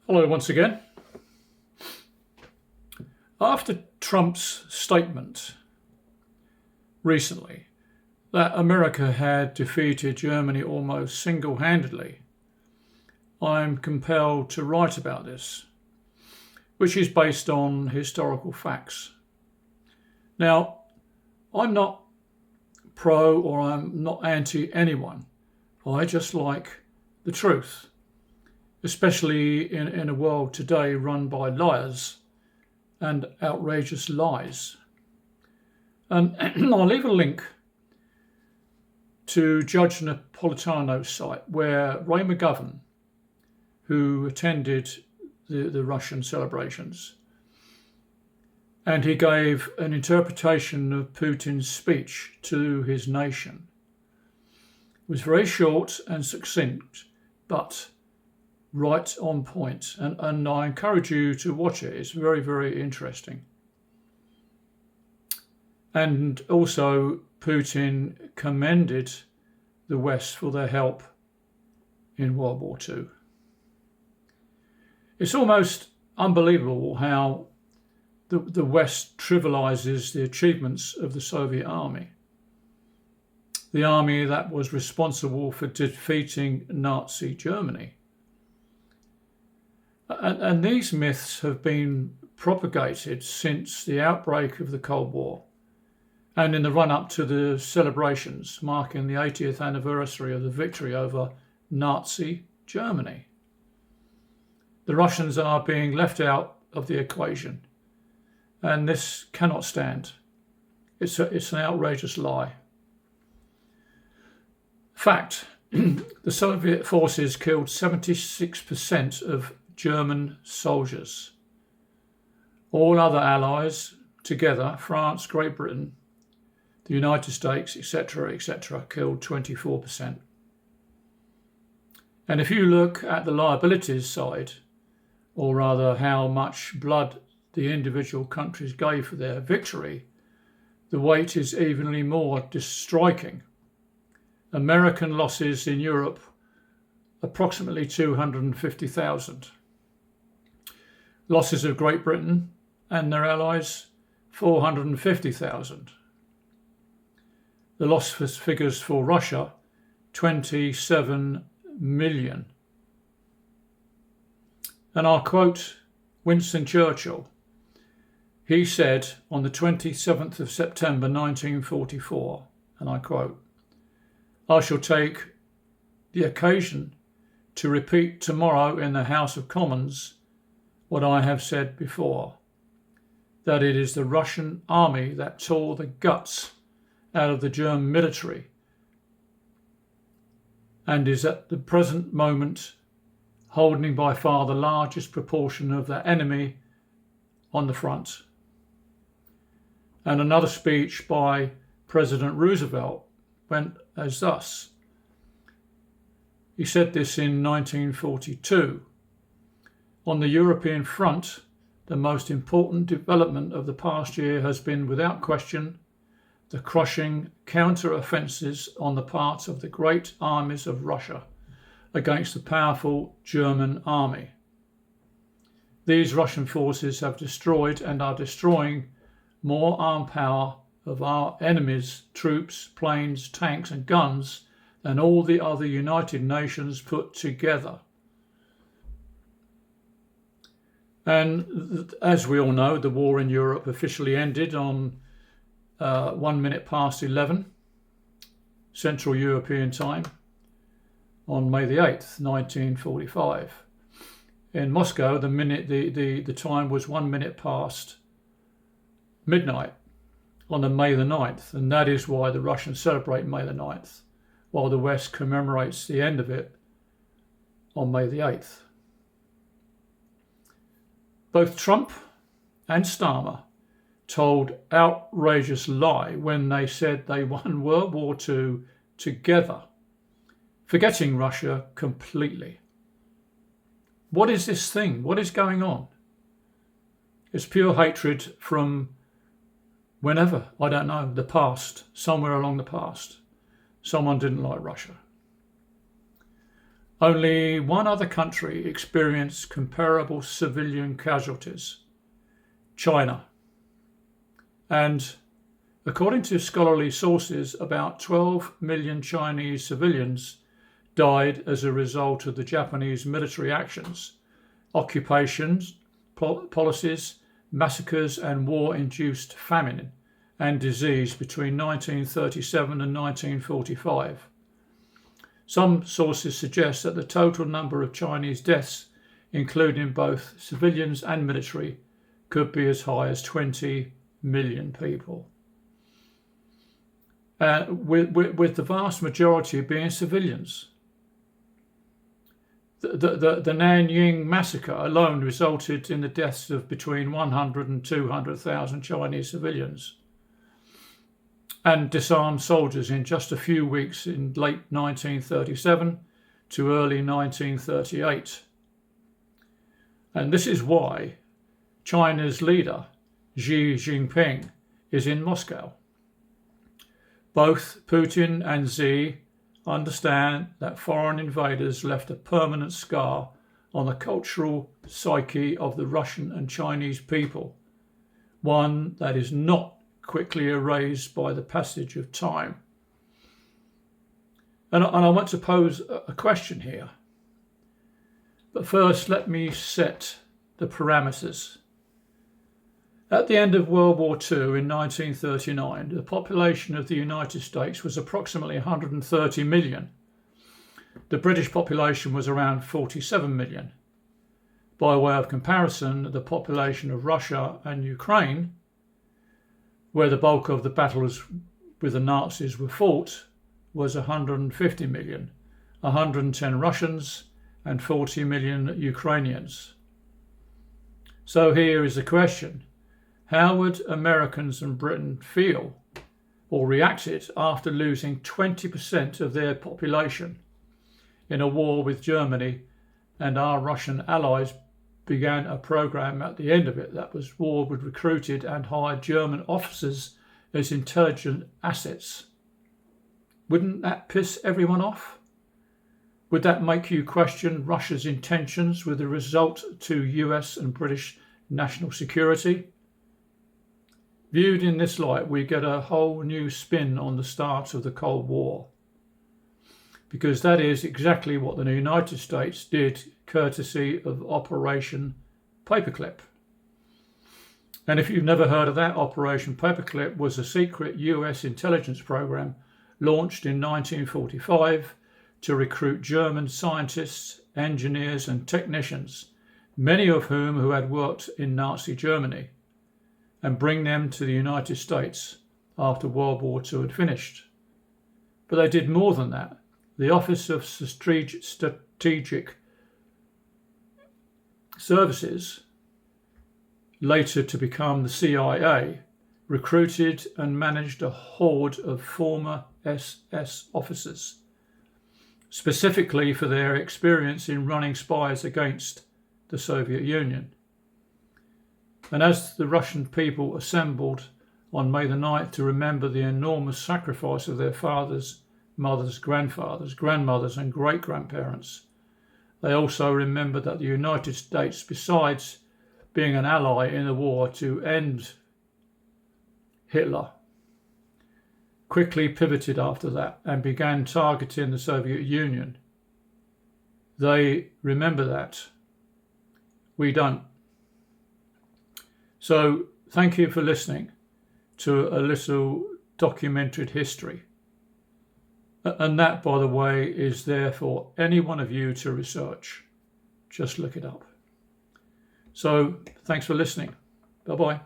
Hello once again. After Trump's statement recently that America had defeated Germany almost single-handedly, I'm compelled to write about this, which is based on historical facts. Now, I'm not pro or I'm not anti anyone. I just like the truth, especially in a world today run by liars and outrageous lies. And I'll leave a link to Judge Napolitano's site where Ray McGovern, who attended the Russian celebrations, and he gave an interpretation of Putin's speech to his nation. It was very short and succinct, but right on point. And I encourage you to watch it. It's very, very interesting. And also, Putin commended the West for their help in World War II. It's almost unbelievable how the West trivializes the achievements of the Soviet army, the army that was responsible for defeating Nazi Germany. And these myths have been propagated since the outbreak of the Cold War and in the run-up to the celebrations marking the 80th anniversary of the victory over Nazi Germany. The Russians are being left out of the equation, and this cannot stand. It's an outrageous lie. Fact, the Soviet forces killed 76% of German soldiers. All other allies together, France, Great Britain, the United States, etc., killed 24%. And if you look at the liabilities side, or rather how much blood the individual countries gave for their victory, the weight is evenly more striking. American losses in Europe, approximately 250,000. Losses of Great Britain and their allies, 450,000. The loss figures for Russia, 27 million. And I'll quote Winston Churchill. He said on the 27th of September 1944, and I quote, "I shall take the occasion to repeat tomorrow in the House of Commons what I have said before, that it is the Russian army that tore the guts out of the German military and is at the present moment holding by far the largest proportion of the enemy on the front." And another speech by President Roosevelt went as thus. He said this in 1942. "On the European front, the most important development of the past year has been, without question, the crushing counter-offensives on the part of the great armies of Russia against the powerful German army. These Russian forces have destroyed and are destroying more armed power of our enemies' troops, planes, tanks and guns than all the other United Nations put together." And as we all know, the war in Europe officially ended on 1 minute past 11 Central European time on May the 8th, 1945. In Moscow, the time was 1 minute past midnight on the May the 9th, and that is why the Russians celebrate May the 9th, while the West commemorates the end of it on May the 8th. Both Trump and Starmer told outrageous lie when they said they won World War II together, forgetting Russia completely. What is this thing? What is going on? It's pure hatred from whenever, I don't know, the past, somewhere along the past. Someone didn't like Russia. Only one other country experienced comparable civilian casualties: China. And according to scholarly sources, about 12 million Chinese civilians died as a result of the Japanese military actions, occupations, policies, massacres, and war-induced famine and disease between 1937 and 1945. Some sources suggest that the total number of Chinese deaths, including both civilians and military, could be as high as 20 million people. With the vast majority being civilians. The Nanjing massacre alone resulted in the deaths of between 100 and 200,000 Chinese civilians and disarmed soldiers in just a few weeks in late 1937 to early 1938. And this is why China's leader, Xi Jinping, is in Moscow. Both Putin and Xi understand that foreign invaders left a permanent scar on the cultural psyche of the Russian and Chinese people, one that is not quickly erased by the passage of time. And I want to pose a question here. But first, let me set the parameters. At the end of World War II in 1939, the population of the United States was approximately 130 million. The British population was around 47 million. By way of comparison, the population of Russia and Ukraine, where the bulk of the battles with the Nazis were fought, was 150 million, 110 Russians and 40 million Ukrainians. So here is the question. How would Americans and Britain feel or reacted after losing 20% of their population in a war with Germany, and our Russian allies began a program at the end of it that was war with recruited and hired German officers as intelligent assets? Wouldn't that piss everyone off? Would that make you question Russia's intentions with a result to US and British national security? Viewed in this light, we get a whole new spin on the start of the Cold War, because that is exactly what the United States did, courtesy of Operation Paperclip. And if you've never heard of that, Operation Paperclip was a secret US intelligence program launched in 1945 to recruit German scientists, engineers and technicians, many of whom had worked in Nazi Germany, and bring them to the United States after World War II had finished. But they did more than that. The Office of Strategic Services, later to become the CIA, recruited and managed a horde of former SS officers, specifically for their experience in running spies against the Soviet Union. And as the Russian people assembled on May the 9th to remember the enormous sacrifice of their fathers, mothers, grandfathers, grandmothers and great-grandparents, they also remembered that the United States, besides being an ally in the war to end Hitler, quickly pivoted after that and began targeting the Soviet Union. They remember that. We don't. So thank you for listening to a little documented history. And that, by the way, is there for any one of you to research. Just look it up. So thanks for listening. Bye-bye.